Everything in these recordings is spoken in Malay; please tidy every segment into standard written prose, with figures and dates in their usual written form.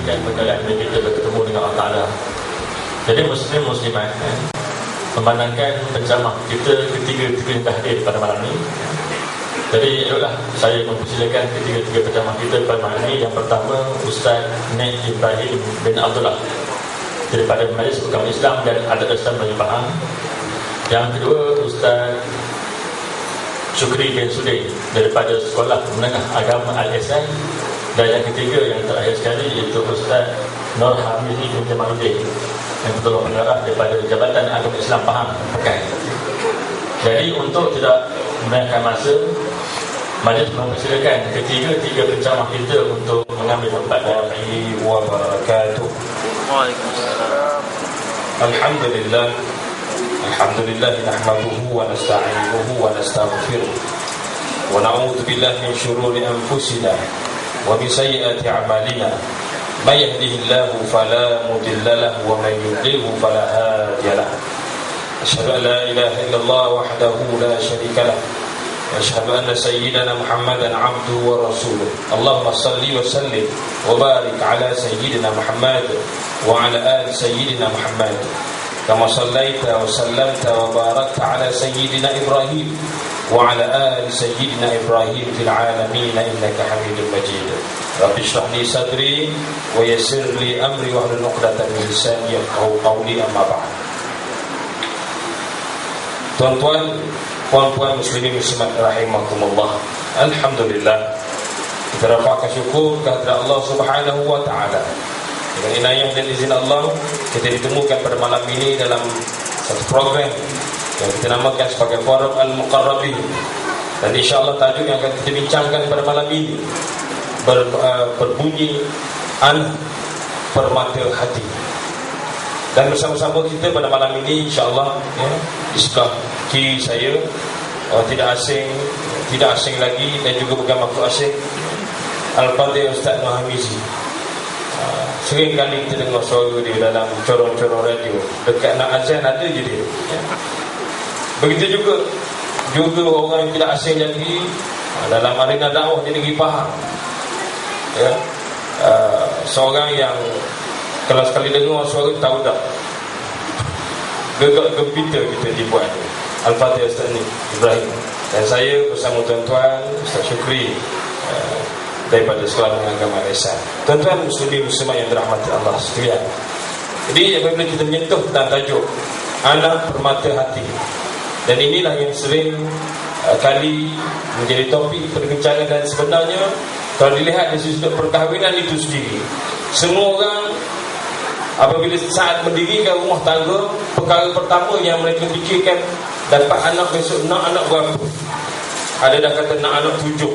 memudahkan perjalanan kita bertemu dengan Allah Ta'ala. Jadi muslimat memandangkan penceramah kita ketiga-tiga yang hadir pada malam ini. Jadi saya mempersilakan ketiga-tiga penceramah kita pada malam ini. Yang pertama, Ustaz Nek Ibrahim bin Abdullah daripada Majlis Agama Islam dan Adat Islam Melayu Pahang. Yang kedua, Ustaz Syukri bin Sudain daripada Sekolah Menengah Agama Al-Ihsan. Dan yang ketiga, yang terakhir sekali, iaitu Ustaz Nur Hamidi bin Jamaluddin yang ketua pengarah daripada Jabatan Agama Islam Pahang, Pekan. Jadi untuk tidak menaikkan masa, majlis mempersilakan ketiga-tiga penceramah kita untuk mengambil tempat. Warahmatullahi wabarakatuh. Waalaikumsalam. Alhamdulillah. Alhamdulillah nahmaduhu wa nasta'inuhu wa nastaghfiruh wa na'udzu billahi min shururi anfusina wa min sayyiati a'malina. May yahdihillahu fala mudilla lahu wa may yudlilhu fala hadiya lahu. Asyhadu an la ilaha illallah wahdahu la syarika lahu wa asyhadu anna sayyidana Muhammadan 'abduhu wa rasuluh. Allahumma shalli wa sallim wa barik ala sayyidina Muhammad wa ala ali sayyidina Muhammad kama shallaita wa sallamta wa barakta ala sayyidina Ibrahim wa ala ali sayyidina Ibrahim fil alamin innaka Hamidum Majid. Rabbi shrah li sadri wa yassir li amri wa hlul 'uqdatam min lisani yafqahu qawli, amma ba'd. Tuan-tuan, puan-puan muslimin muslimat rahimakumullah. Alhamdulillah, kita rafa'kan syukur kehadirat Allah Subhanahu wa taala. Dengan inayah dan izin Allah, kita ditemukan pada malam ini dalam satu program yang kita namakan sebagai Forum Al-Muqarrabin. Dan insya-Allah tajuk yang akan kita bincangkan pada malam ini berbunyi anak permata hati. Dan bersama-sama kita pada malam ini insya-Allah, di sebelah kiri saya tidak asing lagi dan juga bukan makhluk asing, Al-Fadhil Ustaz Nur Hamizi. Sering kali kita dengar suara dia dalam corong-corong radio. Dekat nak azan ada je dia. Begitu juga orang yang tidak asing lagi dalam arena dakwah di negeri Pahang. Seorang yang kalau sekali dengar suara tahu dah gegak gempita kita dibuat. Al-Fatihah Ustaz Ibrahim dan saya bersama tuan-tuan Ustaz Syukri daripada Sekolah Agama Al-Ihsan. Tuan-tuan muslimin muslimat yang dirahmati Allah sekalian. Jadi apabila kita menyentuh tentang tajuk anak permata hati, dan inilah yang sering kali menjadi topik perbincangan, dan sebenarnya kalau dilihat dari sudut perkahwinan itu sendiri, semua orang apabila saat mendirikan rumah tangga, perkara pertama yang mereka fikirkan, dapat anak besok nak anak berapa. Ada dah kata nak anak 7,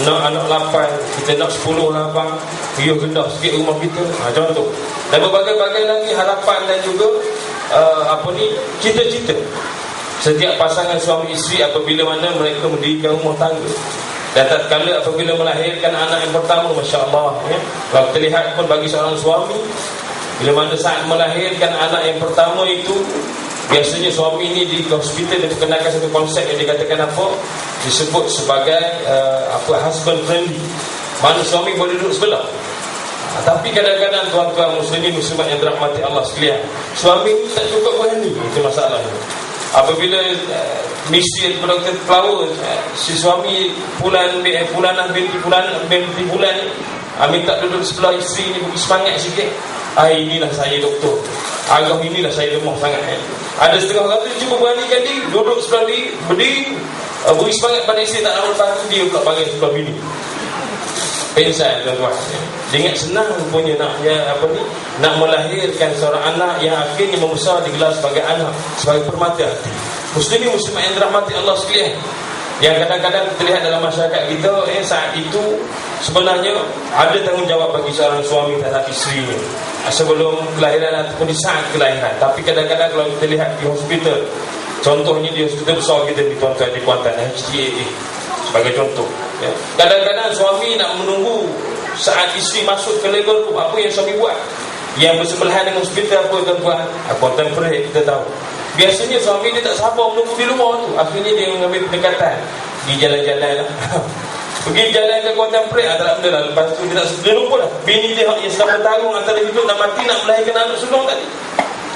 nak anak 8, kita nak 10 lapang, riuh rendah sikit rumah kita, contoh. Dan berbagai-bagai lagi harapan dan juga cita-cita setiap pasangan suami isteri apabila mana mereka mendirikan rumah tangga. Dan tatkala apabila melahirkan anak yang pertama, masya-Allah, kalau kita lihat pun bagi seorang suami, bila mana saat melahirkan anak yang pertama itu, biasanya suami ini di hospital dia perkenalkan satu konsep yang dikatakan disebut sebagai husband friendly. Mana suami boleh duduk sebelah. Tapi kadang-kadang tuan-tuan muslimin muslimat yang dirahmati Allah sekalian, suami ini tak cukup berani. Itu masalahnya. Apabila misi daripada pelawar, si suami pulanah binti bulan minta duduk sebelah isteri ni, bagi semangat sikit. Inilah saya doktor, agak inilah saya lemah sangat. Ada setengah orang tu cuba beranikan diri duduk sebelah dia, berdiri, beri semangat pada isteri, tak nak lepas dia pula panggil sebelah bini. Pensan tuan-tuan. Dia ingat senang punya nak melahirkan seorang anak yang akhirnya membesar digelar sebagai anak, sebagai permata hati. Muslimin muslimat yang dirahmati Allah sekalian, yang kadang-kadang terlihat dalam masyarakat kita, saat itu sebenarnya ada tanggungjawab bagi seorang suami terhadap isterinya sebelum kelahiran ataupun di saat kelahiran. Tapi kadang-kadang kalau kita lihat di hospital, contohnya di hospital besar kita di tuan-tuan di Kuantan, HTAA sebagai contoh, kadang-kadang suami nak menunggu saat isteri masuk ke level tu. Apa yang suami buat? Yang bersebelahan dengan hospital apa tuan-tuan? Contemporary kita tahu. Biasanya suami dia tak sabar menunggu di luar tu. Akhirnya dia mengambil pendekatan, pergi jalan-jalan lah. Pergi jalan ke Kuantan Perik, tak ada benda lah. Lepas tu dia lupa dah. Bini dia yang sedang bertarung antara hidup dan mati nak melahirkan anak sulung tadi.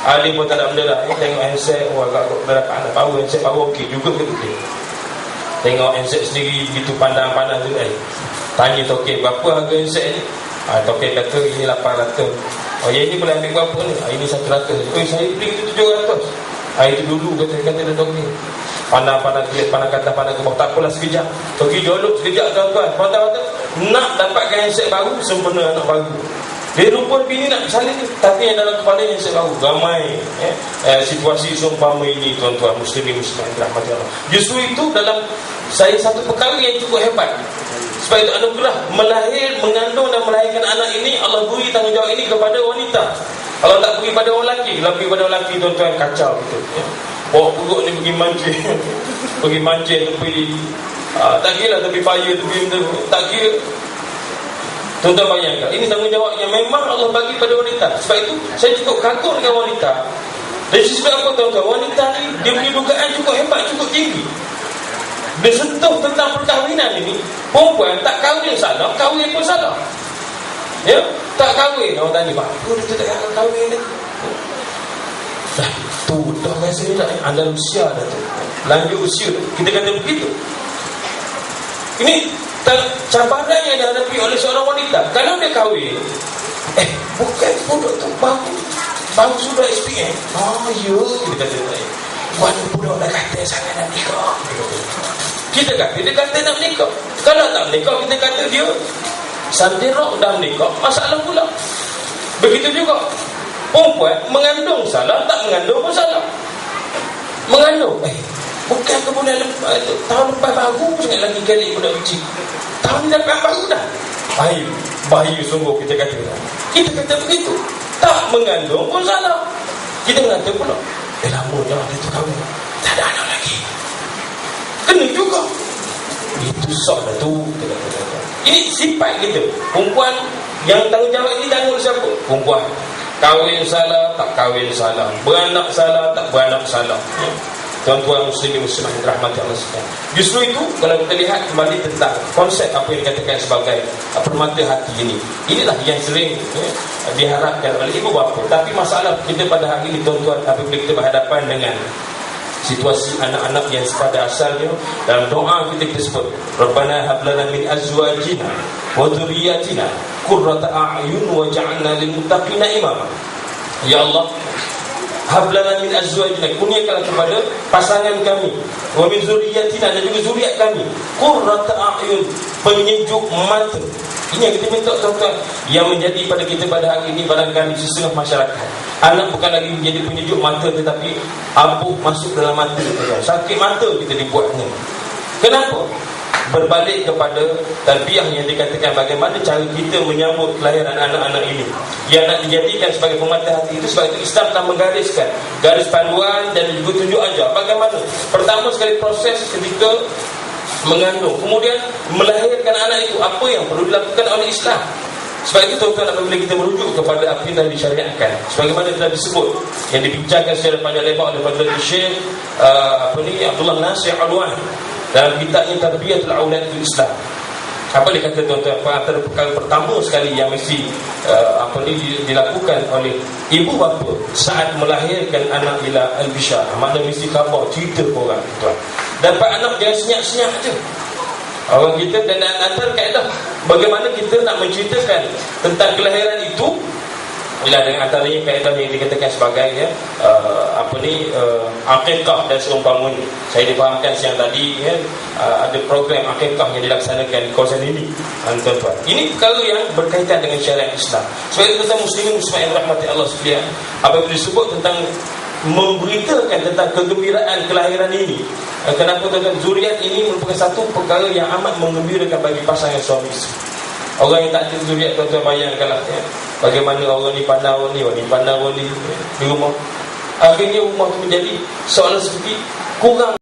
Dia pun tak ada benda lah. Tengok handset, agak berapa anak power, handset power okey juga ke tu dia. Tengok handset sendiri begitu pandang-pandang tu. Tanya Tokek, berapa harga handset ni? Tokek kata ini 800. Yang ini boleh ambil berapa ni? Ini 100. Saya beli itu 700. Itu dulu kata dia Tokek. Pandang-pandang kata pandang ke bawah. Tak apalah sekejap. Pergi jolok sekejap tuan-tuan. Tuan-tuan nak dapatkan handset baru, sempena anak baru. Dia lupa bini nak bersalin, tapi yang dalam kepala handset baru. Ramai situasi seumpama ini tuan-tuan muslimin muslimat rahmati Allah. Justru itu dalam saya satu perkara yang cukup hebat. Sebab itu anugerah mengandung dan melahirkan anak ini, Allah beri tanggungjawab ini kepada wanita. Kalau tak beri pada orang lelaki, kalau beri pada orang lelaki tuan-tuan kacau gitu. Bawa perut ni pergi mancing pergi mancing tepi tak kira tepi paya tepi tak kira. Tuan-tuan bayangkan, ini tanggungjawab yang memang Allah bagi pada wanita. Sebab itu saya cukup kagum dengan wanita. Dari sisi apa tuan-tuan, wanita ni dia punya dugaan cukup hebat, cukup tinggi. Dia sentuh tentang perkahwinan ini. Perempuan tak kahwin salah, kahwin pun salah. Ya, tak kahwin. Orang tanya, apa dia tak kahwin ni? Dah tu dah rasa ni dah Andalusia dah tu. Lanjut usia tu. Kita kata begitu. Ini cabaran yang dihadapi oleh seorang wanita. Kalau dia kahwin, bukan budak tu baru sudah SPM. Ya, kita kata mana budak dah kata sangat nak nikah. Kita kata dia kata nak nikah. Kalau tak nikah, kita kata dia sandirok dah menikah, masalah pula. Begitu juga perempuan mengandung salah, tak mengandung pun salah. Mengandung bukan ke bulan tahun lepas baru sangat lagi kali budak kecil. Tahun ni lepas baru dah. Bahaya sungguh kita kata. Kita kata begitu. Tak mengandung pun salah. Kita kata pula lama dah dia tu kahwin, tak ada anak lagi, kena juga. Itu sok dah tu. Ini sifat kita. Perempuan yang tanggungjawab ini tanggung siapa? Perempuan. Kahwin salah, tak kahwin salah. Beranak salah, tak beranak salah. Tuan-tuan muslimin muslimat rahmati Allah sekalian. Justru itu kalau kita lihat kembali tentang konsep apa yang dikatakan sebagai permata hati ini. Inilah yang sering diharapkan oleh ibu bapa. Tapi masalah kita pada hari ini tuan-tuan, apabila kita berhadapan dengan situasi anak-anak yang pada asalnya, dalam doa kita sebut Rabbana hab lana min azwajina wa dhurriyyatina qurrata a'yun waj'alna lil muttaqina imama. Ya Allah, hab lana min azwajina, kurniakanlah kepada pasangan kami, wa min dhurriyyatina, dan juga zuriat kami, qurrata a'yun, penyejuk mata. Ini yang kita minta tuan-tuan, yang menjadi pada kita pada hari ini barangkali setengah masyarakat. Anak bukan lagi menjadi penyejuk mata, tetapi abu masuk dalam mata kita. Sakit mata kita dibuatnya. Kenapa? Berbalik kepada tarbiyah yang dikatakan bagaimana cara kita menyambut kelahiran anak-anak ini yang nak dijadikan sebagai pemata hati itu. Sebab itu Islam telah menggariskan garis panduan dan juga tunjuk ajar bagaimana pertama sekali proses ketika mengandung, kemudian melahirkan anak itu, apa yang perlu dilakukan oleh Islam. Sebab itu tuan-tuan, apabila kita merujuk kepada apa yang telah disyariatkan, sebagaimana telah disebut yang dibincangkan secara panjang lebar oleh Fadilatul Syekh Abdullah Nasir Alwan dalam kitabnya Tarbiyatul Aulatul Islam. Apa dia kata tuan-tuan? Antara perkara pertama sekali yang mesti dilakukan oleh ibu bapa saat melahirkan anak ila al-bishar, maknanya mesti khabar, cerita ke orang tuan. Dapat anak jangan senyap-senyap je. Orang kita, dan antara kaedah bagaimana kita nak menceritakan tentang kelahiran itu ialah dengan antaranya kaedah yang dikatakan sebagai akikah dan seumpamanya. Saya difahamkan siang tadi ada program akikah yang dilaksanakan di kawasan ini, tuan-tuan. Ini perkara yang berkaitan dengan syariat Islam. Sebab itu tentang muslimin muslimat rahmati Allah sekalian, apabila disebut tentang memberitakan tentang kegembiraan kelahiran ini, kenapa tuan-tuan, zuriat ini merupakan satu perkara yang amat menggembirakan bagi pasangan suami isteri. Orang yang tak ada zuriat, tuan-tuan bayangkanlah bagaimana orang ni pandang orang ni, orang ni pandang orang ni di rumah. Akhirnya rumah tu menjadi seolah seperti kurang